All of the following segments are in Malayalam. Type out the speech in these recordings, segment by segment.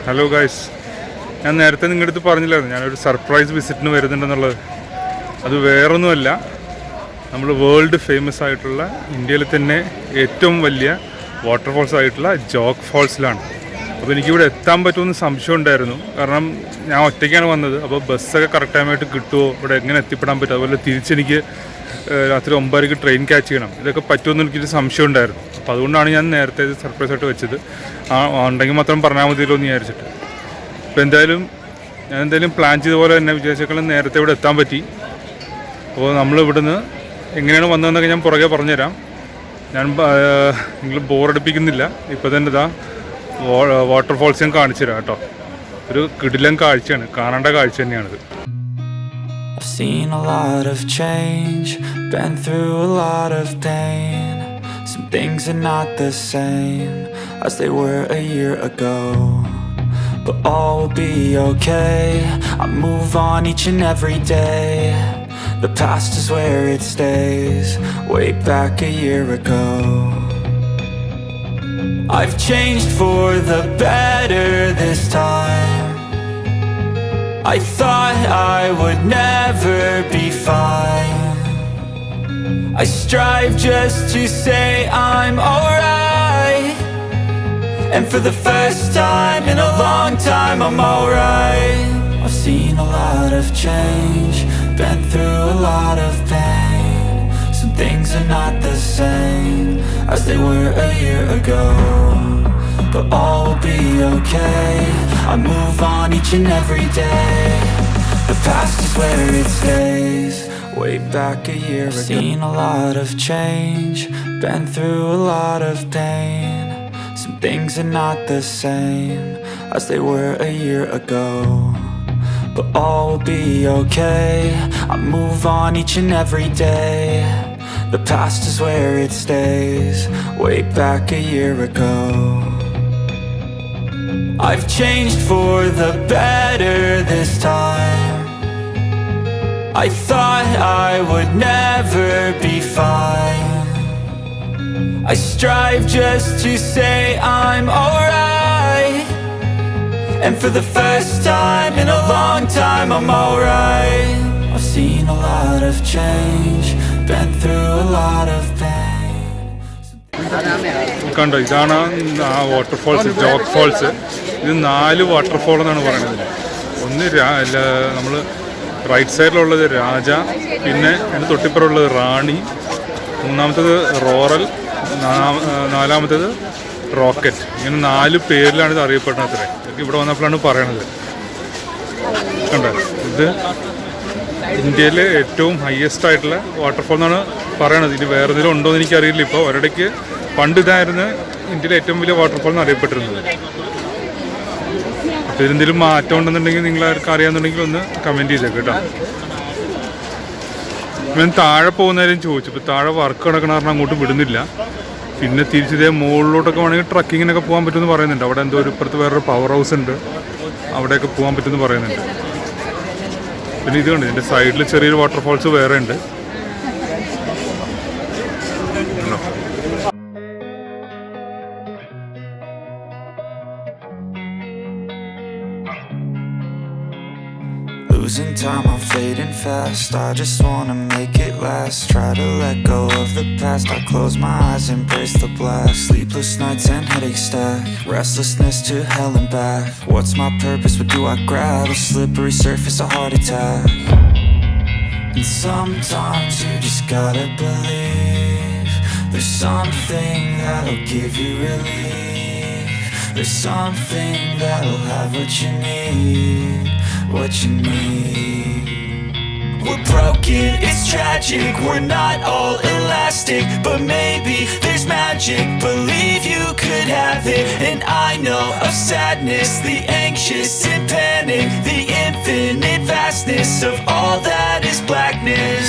ഹലോ ഗൈസ്, ഞാൻ നേരത്തെ നിങ്ങളുടെ അടുത്ത് പറഞ്ഞില്ലായിരുന്നു ഞാനൊരു സർപ്രൈസ് വിസിറ്റിന് വരുന്നുണ്ടെന്നുള്ളത്. അത് വേറൊന്നുമല്ല, നമ്മൾ വേൾഡ് ഫേമസ് ആയിട്ടുള്ള ഇന്ത്യയിലെ തന്നെ ഏറ്റവും വലിയ വാട്ടർഫോൾസ് ആയിട്ടുള്ള ജോഗ് ഫോൾസിലാണ്. അപ്പോൾ എനിക്കിവിടെ എത്താൻ പറ്റുമെന്ന് സംശയം ഉണ്ടായിരുന്നു. കാരണം ഞാൻ ഒറ്റയ്ക്കാണ് വന്നത്. അപ്പോൾ ബസ്സൊക്കെ കറക്റ്റ് ടൈമായിട്ട് കിട്ടുമോ, ഇവിടെ എങ്ങനെ എത്തിപ്പെടാൻ പറ്റും, അതുപോലെ തിരിച്ചെനിക്ക് രാത്രി 9:00 ട്രെയിൻ ക്യാച്ച് ചെയ്യണം, ഇതൊക്കെ പറ്റുമെന്ന് എനിക്കൊരു സംശയം ഉണ്ടായിരുന്നു. അപ്പോൾ അതുകൊണ്ടാണ് ഞാൻ നേരത്തെ ഇത് സർപ്രൈസ് ആയിട്ട് വെച്ചത്. ഉണ്ടെങ്കിൽ മാത്രം പറഞ്ഞാൽ മതിയല്ലോ എന്ന് വിചാരിച്ചിട്ട്. അപ്പോൾ ഞാൻ എന്തായാലും പ്ലാൻ ചെയ്ത പോലെ തന്നെ വിചാരിച്ചേക്കാളും നേരത്തെ ഇവിടെ എത്താൻ പറ്റി. അപ്പോൾ നമ്മളിവിടുന്ന് എങ്ങനെയാണ് വന്നതെന്നൊക്കെ ഞാൻ പുറകെ പറഞ്ഞുതരാം. ഞാൻ നിങ്ങൾ ബോറടിപ്പിക്കുന്നില്ല. ഇപ്പോൾ തന്നെ ഇതാ വാട്ടർഫോൾസ് ഞാൻ കാണിച്ചു തരാം കേട്ടോ. ഒരു കിടിലൻ കാഴ്ചയാണ്, കാണേണ്ട കാഴ്ച തന്നെയാണിത്. I've seen a lot of change, been through a lot of pain. Some things are not the same as they were a year ago, but all will be okay. I move on each and every day. The past is where it stays, way back a year ago. I've changed for the better this time. I thought I would never be fine. I strive just to say I'm alright, and for the first time in a long time I'm alright. I've seen a lot of change, been through a lot of pain. Some things are not the same as they were a year ago, but all will be okay. I move on each and every day. The past is where it stays, way back a year ago. Seen a lot of change, been through a lot of pain. Some things are not the same as they were a year ago, but all will be okay. I move on each and every day. The past is where it stays, way back a year ago. I've changed for the better this time. I thought I would never be fine. I strive just to say I'm alright, and for the first time in a long time I'm alright. I've seen a lot of change, been through a lot of pain. കണ്ടോ, ഇതാണ് ആ വാട്ടർഫോൾസ്, ജോഗ് ഫോൾസ്. ഇത് 4 വാട്ടർഫോൾ എന്നാണ് പറയുന്നത്. ഒന്ന് നമ്മൾ റൈറ്റ് സൈഡിലുള്ളത് രാജ, പിന്നെ അതിന് തൊട്ടിപ്പുറമുള്ളത് റാണി, മൂന്നാമത്തേത് റോറൽ, നാലാമത്തേത് റോക്കറ്റ്. ഇങ്ങനെ 4 പേരിലാണ് ഇത് അറിയപ്പെടുന്നത്. അത്രേ ഇതൊക്കെ ഇവിടെ വന്നപ്പോഴാണ് പറയണത്. കണ്ടോ, ഇത് ഇന്ത്യയിലെ ഏറ്റവും ഹയസ്റ്റ് ആയിട്ടുള്ള വാട്ടർഫോൾ എന്നാണ് പറയണത്. ഇനി വേറെ എന്തെങ്കിലും ഉണ്ടോ എന്ന് എനിക്കറിയില്ല. ഇപ്പോൾ ഒരിടയ്ക്ക് പണ്ട് ഇതായിരുന്നു ഇന്ത്യയിലെ ഏറ്റവും വലിയ വാട്ടർഫോൾ എന്ന് അറിയപ്പെട്ടിരുന്നത്. അപ്പോൾ ഇതിലെന്തെങ്കിലും മാറ്റം ഉണ്ടെന്നുണ്ടെങ്കിൽ നിങ്ങളാർക്ക് അറിയാമെന്നുണ്ടെങ്കിൽ ഒന്ന് കമൻറ്റ് ചെയ്തേക്ക് കേട്ടോ. ഞാൻ താഴെ പോകുന്നവരും ചോദിച്ചു. ഇപ്പോൾ താഴെ വർക്ക് നടക്കണ കാരണം അങ്ങോട്ട് വിടുന്നില്ല. പിന്നെ തിരിച്ചിതേ മുകളിലോട്ടൊക്കെ വേണമെങ്കിൽ ട്രക്കിങ്ങിനൊക്കെ പോകാൻ പറ്റുമെന്ന് പറയുന്നുണ്ട്. അവിടെ എന്തോ ഒരു ഇപ്പുറത്ത് വേറൊരു പവർ ഹൗസ് ഉണ്ട്, അവിടെയൊക്കെ പോകാൻ പറ്റുമെന്ന് പറയുന്നുണ്ട്. പിന്നെ ഇത് കണ്ട് ഇതിൻ്റെ സൈഡിൽ ചെറിയൊരു വാട്ടർഫോൾസ് വേറെ ഉണ്ട്. Losing time, I'm fading fast. I just wanna make it last. Try to let go of the past. I close my eyes, embrace the blast. Sleepless nights and headaches stack. Restlessness to hell and back. What's my purpose? What do I grab? A slippery surface, a heart attack. And sometimes you just gotta believe there's something that'll give you relief. There's something that'll have what you need. What you need. We're broken, it's tragic. We're not all elastic, but maybe there's magic. Believe you could have it. And I know of sadness, the anxious and panic, the infinite vastness of all that is blackness.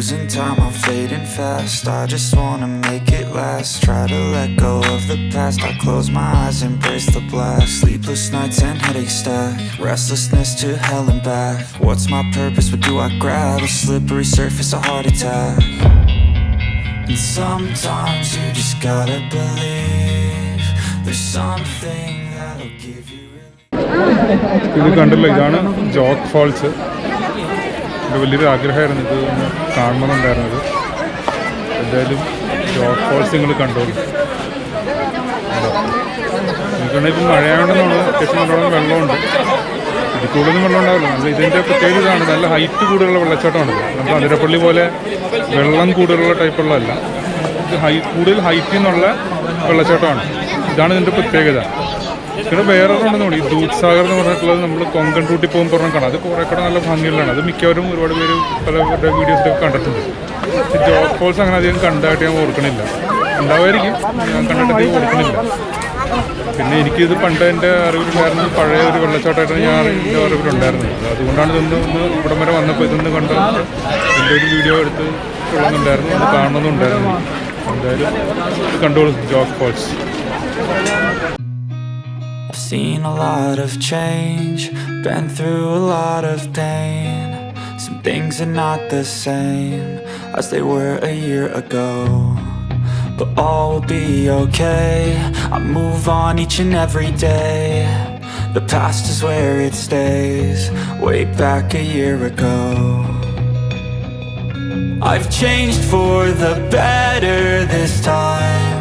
Losing time, I'm fading fast, I just wanna make it last. Try to let go of the past, I close my eyes, embrace the blast. Sleepless nights and headaches stack, restlessness to hell and back. What's my purpose, what do I grab? A slippery surface, a heart attack. And sometimes you just gotta believe there's something that'll give you relief. ഇത് കണ്ടല്ലോ, ഇതാണ് ജോഗ് ഫോൾസ്. എൻ്റെ വലിയൊരു ആഗ്രഹമായിരുന്നു ഇത് ഒന്ന് കാണണമെന്നുണ്ടായിരുന്നത്. എന്തായാലും ജോഗ് ഫോൾസ് നിങ്ങൾ കണ്ടോളൂ. എനിക്കാണെങ്കിൽ ഇപ്പം മഴയായതുകൊണ്ടെന്നാണ് അത്യാവശ്യം നല്ലോണം വെള്ളമുണ്ട്. ഇത് കൂടുതലും വെള്ളം ഉണ്ടാവില്ല. നമ്മൾ ഇതിൻ്റെ പ്രത്യേകത ഇതാണ്, നല്ല ഹൈറ്റ് കൂടുതലുള്ള വെള്ളച്ചാട്ടമാണ്. നമുക്ക് അതിരപ്പള്ളി പോലെ വെള്ളം കൂടുതലുള്ള ടൈപ്പുള്ളതല്ല. ഇത് കൂടുതൽ ഹൈറ്റിൽ നിന്നുള്ള വെള്ളച്ചാട്ടമാണ്. ഇതാണ് ഇതിൻ്റെ പ്രത്യേകത. പിന്നെ വേറെ ഉണ്ടെന്ന് തോന്നി, ദൂത് സാഗർ എന്ന് പറഞ്ഞിട്ടുള്ളത് നമ്മൾ കൊങ്കൺ റൂട്ടിൽ പോകുമ്പോൾ പറഞ്ഞാൽ കാണാം. അത് കുറേ കൂടെ നല്ല ഭംഗിയുള്ളതാണ്. അത് മിക്കവരും ഒരുപാട് പേര് പലവരുടെ വീഡിയോസിലൊക്കെ കണ്ടിട്ടുണ്ട്. ജോഗ് ഫോൾസ് അങ്ങനെ അധികം കണ്ടായിട്ട് ഞാൻ ഓർക്കണില്ല. ഉണ്ടാവുമായിരിക്കും, ഞാൻ കണ്ടിട്ട് അധികം ഓർക്കണില്ല. പിന്നെ എനിക്കിത് പണ്ട് എൻ്റെ അറിവിലുണ്ടായിരുന്നത് പഴയ ഒരു വെള്ളച്ചാട്ടമായിട്ടാണ് ഞാൻ എൻ്റെ അറിവിലുണ്ടായിരുന്നത്. അതുകൊണ്ടാണ് ഇതൊന്ന് ഇവിടം വരെ വന്നപ്പോൾ ഇതൊന്ന് കണ്ട് എൻ്റെ ഒരു വീഡിയോ എടുത്ത് കൊള്ളുന്നുണ്ടായിരുന്നു, ഒന്ന് കാണണമെന്നുണ്ടായിരുന്നു. എന്തായാലും ഇത് കണ്ടോളൂ, Jog Falls. I've seen a lot of change, been through a lot of pain. Some things are not the same as they were a year ago, but all will be okay. I move on each and every day. The past is where it stays, way back a year ago. I've changed for the better this time.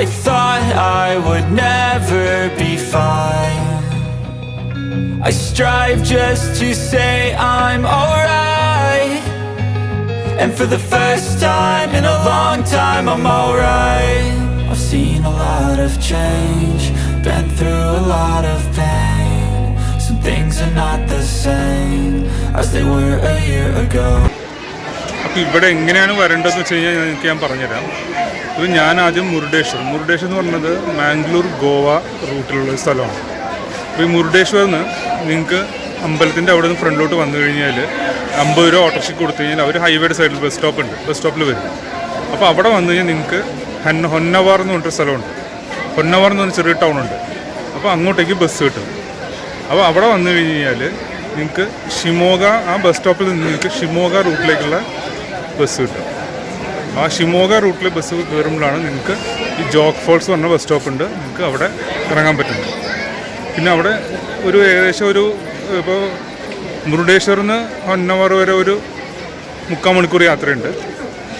I thought I would never be fine. I strive just to say I'm alright, and for the first time in a long time I'm alright. I've seen a lot of change, been through a lot of pain. Some things are not the same as they were a year ago. അപ്പോൾ ഇവിടെ എങ്ങനെയാണ് വരേണ്ടതെന്ന് വെച്ച് കഴിഞ്ഞാൽ എനിക്ക് ഞാൻ പറഞ്ഞുതരാം. ഇത് ഞാൻ ആദ്യം മുരുഡേശ്വർ എന്ന് പറഞ്ഞത് മാംഗ്ലൂർ ഗോവ റൂട്ടിലുള്ള സ്ഥലമാണ്. അപ്പോൾ ഈ മുരുഡേശ്വറിന് നിങ്ങൾക്ക് അമ്പലത്തിൻ്റെ അവിടെ നിന്ന് ഫ്രണ്ടിലോട്ട് വന്നു കഴിഞ്ഞാൽ 50 രൂപ ഓട്ടോറിക്ഷയ്ക്ക് കൊടുത്തു കഴിഞ്ഞാൽ അവർ ഹൈവേയുടെ സൈഡിൽ ബസ് സ്റ്റോപ്പിൽ വരും. അപ്പോൾ അവിടെ വന്നു കഴിഞ്ഞാൽ നിങ്ങൾക്ക് ഹൊന്നവാർ എന്ന് പറഞ്ഞൊരു സ്ഥലമുണ്ട്. ഹൊന്നവാർ എന്ന് പറഞ്ഞ ചെറിയ ടൗണുണ്ട്. അപ്പോൾ അങ്ങോട്ടേക്ക് ബസ് കിട്ടും. അപ്പോൾ അവിടെ വന്നു കഴിഞ്ഞാൽ നിങ്ങൾക്ക് ഷിമോഗ, ആ ബസ് സ്റ്റോപ്പിൽ നിന്ന് നിങ്ങൾക്ക് ഷിമോഗ റൂട്ടിലേക്കുള്ള ബസ് കിട്ടും. ആ ഷിമോഗ റൂട്ടിൽ ബസ് കയറുമ്പോഴാണ് നിങ്ങൾക്ക് ഈ ജോഗ് ഫോൾസ് പറഞ്ഞ ബസ് സ്റ്റോപ്പുണ്ട്, നിങ്ങൾക്ക് അവിടെ ഇറങ്ങാൻ പറ്റുന്നത്. പിന്നെ അവിടെ ഒരു ഏകദേശം ഒരു ഇപ്പോൾ മുരുഡേശ്വറിൽ നിന്ന് ഹൊന്നവാർ വരെ ഒരു 3/4 മണിക്കൂർ യാത്രയുണ്ട്.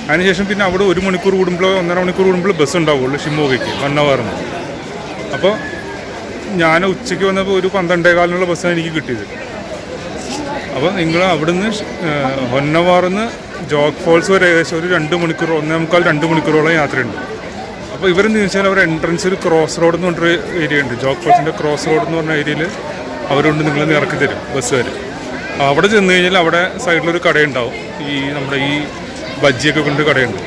അതിനുശേഷം പിന്നെ അവിടെ 1 മണിക്കൂർ കൂടുമ്പോഴോ 1.5 മണിക്കൂർ കൂടുമ്പോഴോ ബസ് ഉണ്ടാവുള്ളൂ ഷിമോഗയ്ക്ക്, ഹൊന്നവാറിന്. അപ്പോൾ ഞാൻ ഉച്ചയ്ക്ക് വന്നപ്പോൾ ഒരു 12:15 ബസ്സാണ് എനിക്ക് കിട്ടിയത്. അപ്പോൾ നിങ്ങൾ അവിടുന്ന് ഹൊന്നവാറിന്ന് ജോഗ് ഫോൾസ് വരെ ഏകദേശം ഒരു 2 മണിക്കൂർ 1.25-2 മണിക്കൂറോളം യാത്രയുണ്ട്. അപ്പോൾ ഇവരെന്ന് ചോദിച്ചാൽ അവർ എൻട്രൻസിൽ ക്രോസ് റോഡ് എന്ന് പറഞ്ഞൊരു ഏരിയ ഉണ്ട്. ജോഗ് ഫോൾസിൻ്റെ ക്രോസ് റോഡ് എന്ന് പറഞ്ഞ ഏരിയയിൽ അവരുണ്ട് നിങ്ങളെ ഇറക്കി തരും ബസ്സുകാർ. അവിടെ ചെന്ന് കഴിഞ്ഞാൽ അവിടെ സൈഡിലൊരു കടയുണ്ടാവും, ഈ നമ്മുടെ ഈ ബജ്ജിയൊക്കെ കൊണ്ട് കടയുണ്ട്.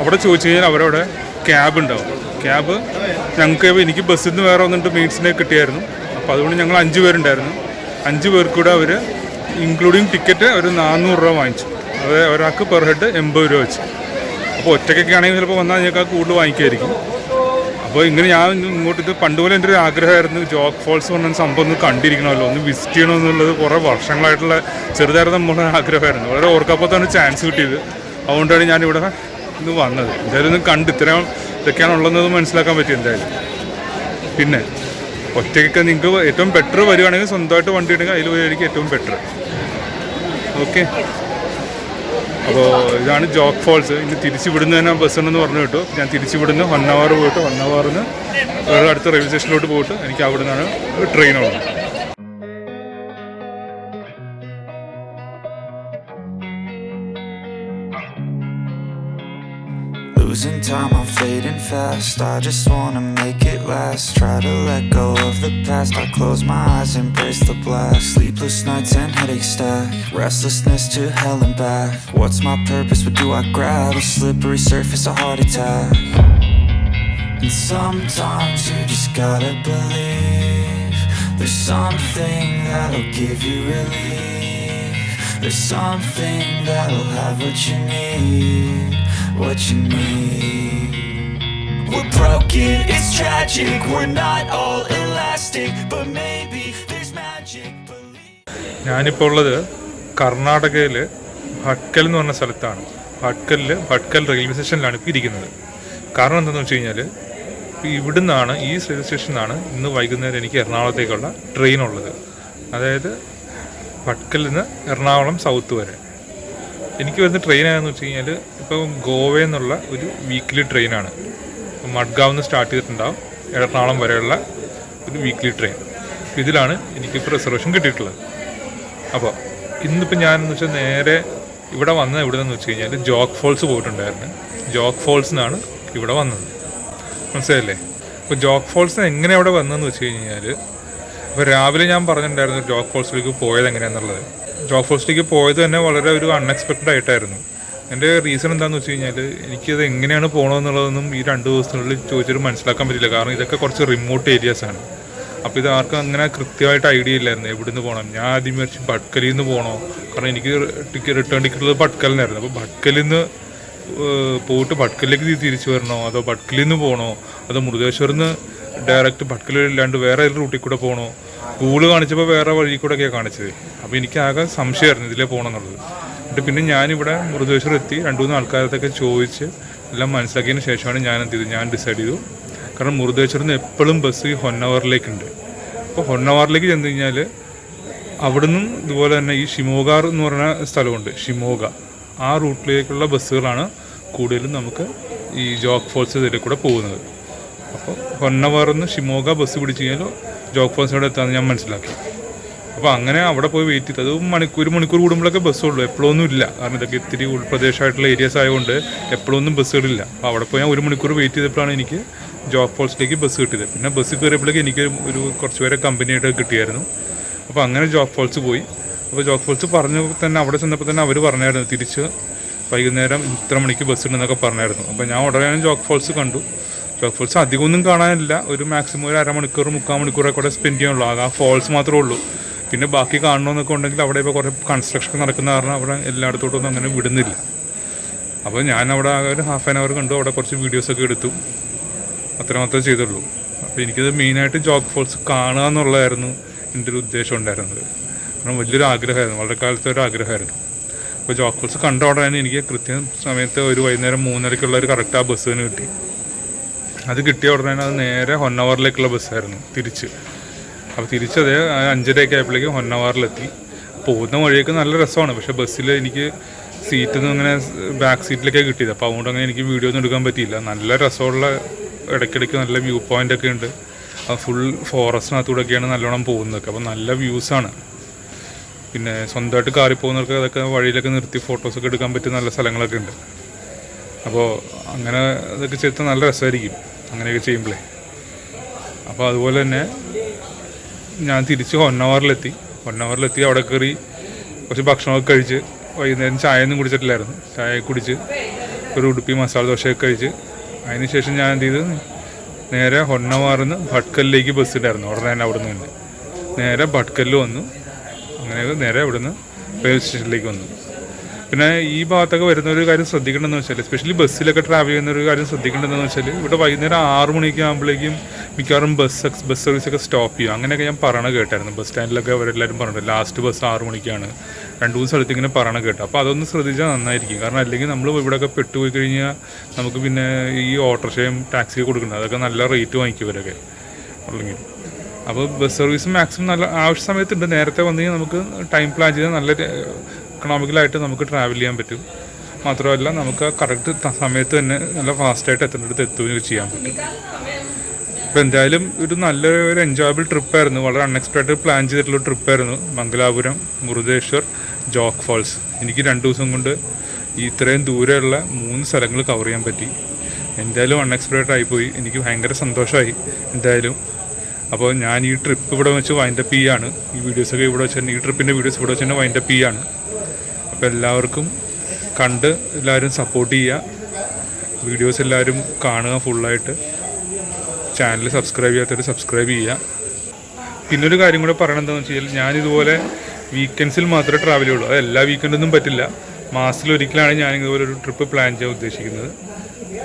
അവിടെ ചോദിച്ചു കഴിഞ്ഞാൽ അവരവിടെ ക്യാബ് ഉണ്ടാവും. ക്യാബ് എനിക്ക് ബസ്സിൽ നിന്ന് വേറെ വന്നിട്ട് മീറ്റ്സിനെ കിട്ടിയായിരുന്നു. അപ്പോൾ അതുകൊണ്ട് ഞങ്ങൾ 5 പേരുണ്ടായിരുന്നു. 5 പേർക്ക് കൂടെ അവർ ഇൻക്ലൂഡിങ് ടിക്കറ്റ് ഒരു 400 രൂപ വാങ്ങിച്ചു. അത് ഒരാൾക്ക് പെർ ഹെഡ് 80 രൂപ വെച്ച്. അപ്പോൾ ഒറ്റയ്ക്കൊക്കെ ആണെങ്കിൽ ചിലപ്പോൾ വന്നാൽ ഞങ്ങൾക്ക് കൂടുതൽ വാങ്ങിക്കുമായിരിക്കും. അപ്പോൾ ഇങ്ങനെ ഞാൻ ഇങ്ങോട്ട് ഇത് പണ്ടുപോലെ എൻ്റെ ഒരു ആഗ്രഹമായിരുന്നു, ജോഗ് ഫോൾസ് പറഞ്ഞ സംഭവം ഒന്ന് കണ്ടിരിക്കണമല്ലോ, ഒന്ന് വിസിറ്റ് ചെയ്യണമെന്നുള്ളത് കുറേ വർഷങ്ങളായിട്ടുള്ള ചെറുതായിരുന്നു നമ്മുടെ ആഗ്രഹമായിരുന്നു. വളരെ ഓർക്കപ്പത്താണ് ചാൻസ് കിട്ടിയത്. അതുകൊണ്ടാണ് ഞാനിവിടെ ഇന്ന് വന്നത്. എന്തായാലും ഒന്ന് കണ്ട് ഇതൊക്കെയാണുള്ളതെന്ന് മനസ്സിലാക്കാൻ പറ്റി എന്തായാലും. പിന്നെ ഒറ്റയ്ക്കൊക്കെ നിങ്ങൾക്ക് ഏറ്റവും ബെറ്റർ വരികയാണെങ്കിൽ സ്വന്തമായിട്ട് വണ്ടി ഉണ്ടെങ്കിൽ അതിൽ വരികയായിരിക്കും ഏറ്റവും ബെറ്റർ. ഓക്കെ, അപ്പോൾ ഇതാണ് ജോഗ് ഫോൾസ്. ഇനി തിരിച്ച് വിടുന്ന തന്നെ ബസ്സുണ്ടെന്ന് പറഞ്ഞു കേട്ടു. ഞാൻ തിരിച്ച് വിടുന്ന ഹൊന്നവാർ പോയിട്ട് ഹൊന്നവാറിന്ന് അടുത്ത റെയിൽവേ സ്റ്റേഷനിലോട്ട് പോയിട്ട് എനിക്ക് അവിടെ നിന്നാണ് ട്രെയിനുള്ളത്. Losing time, I'm fading fast. I just wanna make it last. Try to let go of the past. I close my eyes, embrace the blast. Sleepless nights and headaches stack, restlessness to hell and back. What's my purpose, what do I grab? A slippery surface, a heart attack. And sometimes you just gotta believe there's something that'll give you relief. There's something that'll have what you need, what you need. We're broken, it's tragic, we're not all elastic, but maybe there's magic. ഞാനിപ്പോൾ ഉള്ളത് കർണാടകയിൽ ഭട്കൽ എന്ന് പറഞ്ഞ സ്ഥലത്താണ്. ഭട്കൽ റെയിൽവേ സ്റ്റേഷനിലാണ് ഇപ്പോൾ ഇരിക്കുന്നത്. കാരണം എന്താണെന്ന് വെച്ച് കഴിഞ്ഞാൽ ഇവിടെ നിന്നാണ്, ഈ റെയിൽവേ സ്റ്റേഷനിൽ നിന്നാണ് ഇന്ന് വൈകുന്നേരം എനിക്ക് എറണാകുളത്തേക്കുള്ള ട്രെയിൻ ഉള്ളത്. അതായത് ഭട്കലിൽ നിന്ന് എറണാകുളം സൗത്ത് വരെ എനിക്ക് വരുന്ന ട്രെയിൻ ആണെന്ന് വെച്ച് കഴിഞ്ഞാൽ ഇപ്പോൾ ഗോവയിൽ നിന്നുള്ള ഒരു വീക്ക്ലി ട്രെയിനാണ്. മഡ്ഗാവിൽ നിന്ന് സ്റ്റാർട്ട് ചെയ്തിട്ടുണ്ടാവും എറണാകുളം വരെയുള്ള ഒരു വീക്ക്ലി ട്രെയിൻ. ഇതിലാണ് എനിക്കിപ്പോൾ റിസർവേഷൻ കിട്ടിയിട്ടുള്ളത്. അപ്പോൾ ഇന്നിപ്പോൾ ഞാനെന്ന് വെച്ചാൽ നേരെ ഇവിടെ വന്നത് എവിടെയെന്ന് വെച്ച് കഴിഞ്ഞാൽ ജോഗ് ഫോൾസ് പോയിട്ടുണ്ടായിരുന്നു. ജോഗ് ഫോൾസിൽ നിന്നാണ് ഇവിടെ വന്നത്, മനസ്സിലല്ലേ? അപ്പോൾ ജോഗ് ഫോൾസിന് എങ്ങനെ അവിടെ വന്നതെന്ന് വെച്ച് കഴിഞ്ഞാൽ, അപ്പോൾ രാവിലെ ഞാൻ പറഞ്ഞിട്ടുണ്ടായിരുന്നു ജോഗ് ഫോൾസിലേക്ക് പോയത് എങ്ങനെയാണെന്നുള്ളത്. ജോഗ് ഫോൾസിലേക്ക് പോയത് തന്നെ വളരെ ഒരു അൺഎക്സ്പെക്റ്റഡ് ആയിട്ടായിരുന്നു. എൻ്റെ റീസൺ എന്താണെന്ന് വെച്ച് കഴിഞ്ഞാൽ എനിക്കത് എങ്ങനെയാണ് പോകണമെന്നുള്ളതൊന്നും ഈ 2 ദിവസത്തിനുള്ളിൽ ചോദിച്ചിട്ട് മനസ്സിലാക്കാൻ പറ്റില്ല. കാരണം ഇതൊക്കെ കുറച്ച് റിമോട്ട് ഏരിയാസാണ്. അപ്പോൾ ഇത് ആർക്കും അങ്ങനെ കൃത്യമായിട്ട് ഐഡിയ ഇല്ലായിരുന്നു എവിടെ നിന്ന് പോകണം. ഞാൻ ആദ്യം വിചാരിച്ചു ഭട്കലിൽ നിന്ന് പോകണോ, കാരണം എനിക്ക് റിട്ടേൺ ടിക്കറ്റ് ഉള്ളത് ഭട്കലിനായിരുന്നു. അപ്പോൾ ഭട്കലിൽ നിന്ന് പോയിട്ട് ഭട്കലിലേക്ക് തിരിച്ചു വരണോ, അതോ ഭട്കലിൽ നിന്ന് പോകണോ, അതോ മുരുദേശ്വറിൽ നിന്ന് ഡയറക്റ്റ് ഭട്കലില്ലാണ്ട് വേറെ ഏത് റൂട്ടിൽ കൂടെ പോകണോ. ഗൂഗിൾ കാണിച്ചപ്പോൾ വേറെ വഴി കൂടെയൊക്കെയാണ് കാണിച്ചത്. അപ്പോൾ എനിക്ക് ആകെ സംശയമായിരുന്നു ഇതിലേ പോകണം എന്നുള്ളത്. എന്നിട്ട് പിന്നെ ഞാനിവിടെ മുരുദേശ്വർ എത്തി 2-3 ആൾക്കാരത്തൊക്കെ ചോദിച്ച് എല്ലാം മനസ്സിലാക്കിയതിന് ശേഷമാണ് ഞാൻ ഡിസൈഡ് ചെയ്തു. കാരണം മുരുദേശ്വറിൽ നിന്ന് എപ്പോഴും ബസ് ഹൊന്നവറിലേക്കുണ്ട്. അപ്പോൾ ഹൊന്നവറിലേക്ക് ചെന്ന് കഴിഞ്ഞാൽ അവിടുന്ന് ഇതുപോലെ തന്നെ ഈ ഷിമോഗാർ എന്ന് പറഞ്ഞ സ്ഥലമുണ്ട്, ഷിമോഗ. ആ റൂട്ടിലേക്കുള്ള ബസ്സുകളാണ് കൂടുതലും നമുക്ക് ഈ ജോഗ് ഫോൾസ് ഇതിൽ കൂടെ പോകുന്നത്. അപ്പോൾ ഹൊന്നവറിൽ നിന്ന് ഷിമോഗ ബസ് പിടിച്ച് കഴിഞ്ഞാൽ ജോഗ് ഫോൾസിനോട് എത്താമെന്ന് ഞാൻ മനസ്സിലാക്കി. അപ്പോൾ അങ്ങനെ അവിടെ പോയി വെയിറ്റ് ചെയ്ത്, അത് 1 മണിക്കൂർ കൂടുമ്പോഴൊക്കെ ബസ്സുള്ളൂ, എപ്പോഴൊന്നും ഇല്ല. കാരണം ഇതൊക്കെ ഇത്തിരി ഉൾപ്രദേശമായിട്ടുള്ള ഏരിയാസ് ആയതുകൊണ്ട് എപ്പോഴൊന്നും ബസ്സുകളില്ല. അപ്പോൾ അവിടെ പോയി ഞാൻ 1 മണിക്കൂർ വെയിറ്റ് ചെയ്തപ്പോഴാണ് എനിക്ക് ജോഗ് ഫോൾസിലേക്ക് ബസ് കിട്ടിയത്. പിന്നെ ബസ് കയറിയപ്പോഴേക്ക് എനിക്ക് കുറച്ച് പേരെ കമ്പനിയായിട്ട് കിട്ടിയായിരുന്നു. അപ്പോൾ അങ്ങനെ ജോഗ് ഫോൾസ് പോയി. അപ്പോൾ ജോഗ് ഫോൾസ് പറഞ്ഞപ്പോൾ തന്നെ അവിടെ ചെന്നപ്പോൾ തന്നെ അവർ പറഞ്ഞായിരുന്നു തിരിച്ച് വൈകുന്നേരം ഇത്ര മണിക്ക് ബസ് ഉണ്ടെന്നൊക്കെ പറഞ്ഞായിരുന്നു. അപ്പോൾ ഞാൻ ഉടനെ ജോഗ് ഫോൾസ് കണ്ടു. ജോഗ് ഫോൾസ് അധികമൊന്നും കാണാനില്ല, ഒരു മാക്സിമം ഒരു 1/2 മണിക്കൂർ 3/4 മണിക്കൂറൊക്കെ കൂടെ സ്പെൻഡ് ചെയ്യാനുള്ളൂ. ആ ഫോൾസ് മാത്രമേ ഉള്ളൂ. പിന്നെ ബാക്കി കാണണമെന്നൊക്കെ ഉണ്ടെങ്കിൽ അവിടെ ഇപ്പോൾ കുറേ കൺസ്ട്രക്ഷൻ നടക്കുന്ന കാരണം അവിടെ എല്ലായിടത്തോട്ടൊന്നും അങ്ങനെ വിടുന്നില്ല. അപ്പോൾ ഞാൻ അവിടെ ഒരു 1/2 hour കണ്ടു, അവിടെ കുറച്ച് വീഡിയോസൊക്കെ എടുത്തു, അത്രമാത്രമേ ചെയ്തുള്ളൂ. അപ്പോൾ എനിക്കത് മെയിനായിട്ട് ജോഗ് ഫോൾസ് കാണുക എന്നുള്ളതായിരുന്നു എൻ്റെ ഒരു ഉദ്ദേശം ഉണ്ടായിരുന്നത്. കാരണം വലിയൊരു ആഗ്രഹമായിരുന്നു, വളരെ കാലത്തെ ഒരു ആഗ്രഹമായിരുന്നു. അപ്പോൾ ജോഗ് ഫോൾസ് കണ്ട ഉടനെ എനിക്ക് കൃത്യം സമയത്ത് ഒരു വൈകുന്നേരം 3:30 ഒരു കറക്റ്റ് ആ ബസ് തന്നെ കിട്ടി. അത് കിട്ടിയ ഉടനെ അത് നേരെ ഹൊന്നവറിലേക്കുള്ള ബസ്സായിരുന്നു തിരിച്ച്. അപ്പോൾ തിരിച്ചത് 5:30 ആയപ്പോഴേക്കും ഹൊന്നവറിലെത്തി. പോകുന്ന വഴിയൊക്കെ നല്ല രസമാണ്, പക്ഷേ ബസ്സിൽ എനിക്ക് സീറ്റൊന്നും അങ്ങനെ ബാക്ക് സീറ്റിലേക്കാണ് കിട്ടിയത്. അപ്പോൾ അതുകൊണ്ട് അങ്ങനെ എനിക്ക് വീഡിയോ ഒന്നും എടുക്കാൻ പറ്റിയില്ല. നല്ല രസമുള്ള ഇടയ്ക്കിടയ്ക്ക് നല്ല വ്യൂ പോയിൻ്റ് ഒക്കെ ഉണ്ട്. ഫുൾ ഫോറസ്റ്റിനകത്തൂടെയൊക്കെയാണ് നല്ലോണം പോകുന്നതൊക്കെ. അപ്പോൾ നല്ല വ്യൂസാണ്. പിന്നെ സ്വന്തമായിട്ട് കാറി പോകുന്നവർക്ക് അതൊക്കെ വഴിയിലൊക്കെ നിർത്തി ഫോട്ടോസൊക്കെ എടുക്കാൻ പറ്റിയ നല്ല സ്ഥലങ്ങളൊക്കെ ഉണ്ട്. അപ്പോൾ അങ്ങനെ അതൊക്കെ ചെയ്താൽ നല്ല രസമായിരിക്കും അങ്ങനെയൊക്കെ ചെയ്യുമ്പോഴേ. അപ്പോൾ അതുപോലെ തന്നെ ഞാൻ തിരിച്ച് ഹൊന്നവറിലെത്തി. അവിടെ കയറി കുറച്ച് ഭക്ഷണമൊക്കെ കഴിച്ച്, വൈകുന്നേരം ചായയൊന്നും കുടിച്ചിട്ടില്ലായിരുന്നു. ചായ കുടിച്ച് ഒരു ഉടുപ്പി മസാല ദോശയൊക്കെ കഴിച്ച് അതിന് ശേഷം ഞാൻ എന്ത് ചെയ്ത് നേരെ ഹൊന്നവാറിൽ നിന്ന് ഭട്കലിലേക്ക് ബസ് ഉണ്ടായിരുന്നു. ഉടനെ തന്നെ അവിടെ നിന്ന് നേരെ ഭട്കലിൽ വന്നു. അങ്ങനെ നേരെ അവിടെ നിന്ന് റെയിൽവേ സ്റ്റേഷനിലേക്ക് വന്നു. പിന്നെ ഈ ഭാഗത്തൊക്കെ വരുന്ന ഒരു കാര്യം ശ്രദ്ധിക്കേണ്ടതെന്ന് വെച്ചാൽ, എസ്പെഷ്യലി ബസ്സിലൊക്കെ ട്രാവൽ ചെയ്യുന്ന ഒരു കാര്യം ശ്രദ്ധിക്കേണ്ടതെന്ന് വെച്ചാൽ, ഇവിടെ വൈകുന്നേരം 6 മണിയൊക്കെ ആകുമ്പോഴേക്കും മിക്കവാറും ബസ് സർവീസൊക്കെ സ്റ്റോപ്പ് ചെയ്യും. അങ്ങനെയൊക്കെ ഞാൻ പറയണ കേട്ടായിരുന്നു. ബസ് സ്റ്റാൻഡിലൊക്കെ അവരെല്ലാവരും പറഞ്ഞിട്ടുണ്ട് ലാസ്റ്റ് ബസ് 6 മണിക്കാണ്. 2-3 സ്ഥലത്ത് ഇങ്ങനെ പറയണ കേട്ടോ. അപ്പോൾ അതൊന്ന് ശ്രദ്ധിച്ചാൽ നന്നായിരിക്കും. കാരണം അല്ലെങ്കിൽ നമ്മൾ ഇവിടെയൊക്കെ പെട്ടുപോയി കഴിഞ്ഞാൽ നമുക്ക് പിന്നെ ഈ ഓട്ടോറിക്ഷയും ടാക്സിയൊക്കെ കൊടുക്കുന്നത് അതൊക്കെ നല്ല റേറ്റ് വാങ്ങിക്കും ഇവരൊക്കെ അല്ലെങ്കിൽ. അപ്പോൾ ബസ് സർവീസ് മാക്സിമം നല്ല ആവശ്യ സമയത്തുണ്ട്. നേരത്തെ വന്നു കഴിഞ്ഞാൽ നമുക്ക് ടൈം പ്ലാൻ ചെയ്താൽ നല്ല എക്കണോമിക്കലായിട്ട് നമുക്ക് ട്രാവൽ ചെയ്യാൻ പറ്റും. മാത്രമല്ല നമുക്ക് കറക്റ്റ് സമയത്ത് തന്നെ നല്ല ഫാസ്റ്റായിട്ട് എത്തേണ്ടടുത്ത് എത്തുകയും ചെയ്യാൻ പറ്റും. അപ്പോൾ എന്തായാലും ഒരു നല്ലൊരു എൻജോയബിൾ ട്രിപ്പായിരുന്നു. വളരെ അൺഎക്സ്പെക്റ്റഡ് പ്ലാൻ ചെയ്തിട്ടുള്ള ട്രിപ്പായിരുന്നു. മംഗലാപുരം, മുരുദേശ്വർ, ജോഗ് ഫോൾസ്. എനിക്ക് 2 ദിവസം കൊണ്ട് ഇത്രയും ദൂരെയുള്ള 3 സ്ഥലങ്ങൾ കവർ ചെയ്യാൻ പറ്റി. എന്തായാലും അൺഎക്സ്പെക്റ്റഡ് ആയിപ്പോയി. എനിക്ക് ഭയങ്കര സന്തോഷമായി എന്തായാലും. അപ്പോൾ ഞാൻ ഈ ട്രിപ്പ് ഇവിടെ വെച്ച് വൈൻഡപ്പ് ചെയ്യാണ്. ഈ വീഡിയോസൊക്കെ ഇവിടെ വെച്ച് തന്നെ, ഈ ട്രിപ്പിൻ്റെ വീഡിയോസ് ഇവിടെ വെച്ച് തന്നെ വൈൻഡപ്പ് ചെയ്യാണ്. അപ്പോൾ എല്ലാവർക്കും കണ്ട് എല്ലാവരും സപ്പോർട്ട് ചെയ്യുക. വീഡിയോസ് എല്ലാവരും കാണുക ഫുള്ളായിട്ട്. ചാനൽ സബ്സ്ക്രൈബ് ചെയ്യാത്തവർ സബ്സ്ക്രൈബ് ചെയ്യുക. പിന്നൊരു കാര്യം കൂടെ പറയണമെന്താണെന്ന് വെച്ച് കഴിഞ്ഞാൽ, ഞാനിതുപോലെ വീക്കെൻഡ്സിൽ മാത്രമേ ട്രാവൽ ചെയ്യുള്ളൂ. അത് എല്ലാ വീക്കെൻഡൊന്നും പറ്റില്ല. മാസത്തിലൊരിക്കലാണ് ഞാൻ ഇതുപോലെ ഒരു ട്രിപ്പ് പ്ലാൻ ചെയ്യാൻ ഉദ്ദേശിക്കുന്നത്.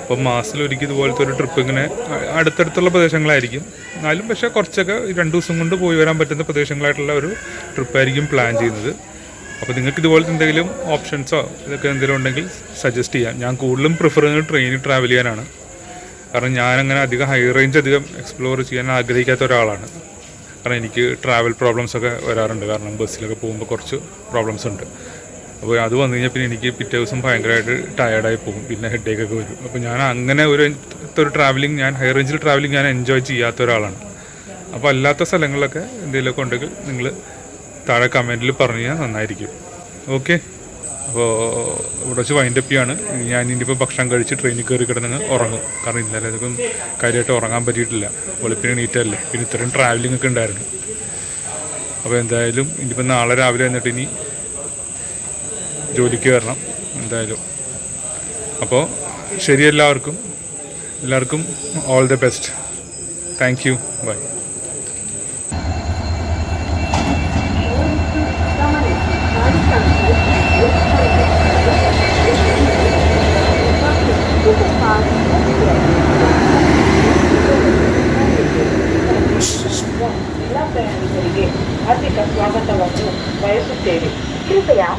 അപ്പം മാസത്തിലൊരിക്കൽ ഇതുപോലത്തെ ഒരു ട്രിപ്പ് ഇങ്ങനെ അടുത്തടുത്തുള്ള പ്രദേശങ്ങളായിരിക്കും. എന്നാലും പക്ഷേ കുറച്ചൊക്കെ 2 ദിവസം കൊണ്ട് പോയി വരാൻ പറ്റുന്ന പ്രദേശങ്ങളായിട്ടുള്ള ഒരു ട്രിപ്പായിരിക്കും പ്ലാൻ ചെയ്യുന്നത്. അപ്പോൾ നിങ്ങൾക്ക് ഇതുപോലത്തെ എന്തെങ്കിലും ഓപ്ഷൻസോ ഇതൊക്കെ എന്തെങ്കിലും ഉണ്ടെങ്കിൽ സജസ്റ്റ് ചെയ്യാം. ഞാൻ കൂടുതലും പ്രിഫർ ചെയ്യുന്നത് ട്രെയിനിൽ ട്രാവൽ ചെയ്യാനാണ്. കാരണം ഞാനങ്ങനെ അധികം ഹൈ റേഞ്ച് അധികം എക്സ്പ്ലോർ ചെയ്യാൻ ആഗ്രഹിക്കാത്ത ഒരാളാണ്. കാരണം എനിക്ക് ട്രാവൽ പ്രോബ്ലംസൊക്കെ വരാറുണ്ട്. കാരണം ബസ്സിലൊക്കെ പോകുമ്പോൾ കുറച്ച് പ്രോബ്ലംസ് ഉണ്ട്. അപ്പോൾ അത് വന്നു കഴിഞ്ഞാൽ പിന്നെ എനിക്ക് പിറ്റേ ദിവസം ഭയങ്കരമായിട്ട് ടയേർഡായി പോകും, പിന്നെ ഹെഡേക്കൊക്കെ വരും. അപ്പോൾ ഞാൻ അങ്ങനെ ഒരു ട്രാവലിംഗ്, ഞാൻ ഹൈ റേഞ്ചിൽ ട്രാവലിംഗ് ഞാൻ എൻജോയ് ചെയ്യാത്ത ഒരാളാണ്. അപ്പോൾ അല്ലാത്ത സ്ഥലങ്ങളിലൊക്കെ എന്തെങ്കിലുമൊക്കെ ഉണ്ടെങ്കിൽ നിങ്ങൾ താഴെ കമൻറ്റിൽ പറഞ്ഞു കഴിഞ്ഞാൽ നന്നായിരിക്കും. ഓക്കെ, അപ്പോൾ ഇവിടെ വെച്ച് വൈൻഡപ്പ് ചെയ്യാണ്. ഞാൻ ഇനിയിപ്പോൾ ഭക്ഷണം കഴിച്ച് ട്രെയിനിൽ കയറി കിടന്ന് ഉറങ്ങും. കാരണം ഇന്നലെ അതൊക്കെ കാര്യമായിട്ട് ഉറങ്ങാൻ പറ്റിയിട്ടില്ല, വെളുപ്പിന് നീറ്റല്ലേ, പിന്നെ ഇത്രയും ട്രാവലിംഗ് ഒക്കെ ഉണ്ടായിരുന്നു. അപ്പോൾ എന്തായാലും ഇനിയിപ്പോൾ നാളെ രാവിലെ എന്നിട്ട് ഇനി ജോലിക്ക് വരണം എന്തായാലും. അപ്പോൾ ശരി, എല്ലാവർക്കും all the best. Thank you, bye. ಎಲ್ಲ ಪ್ರಯಾಣಿಕರಿಗೆ ಹಾರ್ದಿಕ ಸ್ವಾಗತವನ್ನು ಬಯಸುತ್ತೇವೆ. ಕೃಪಯಾ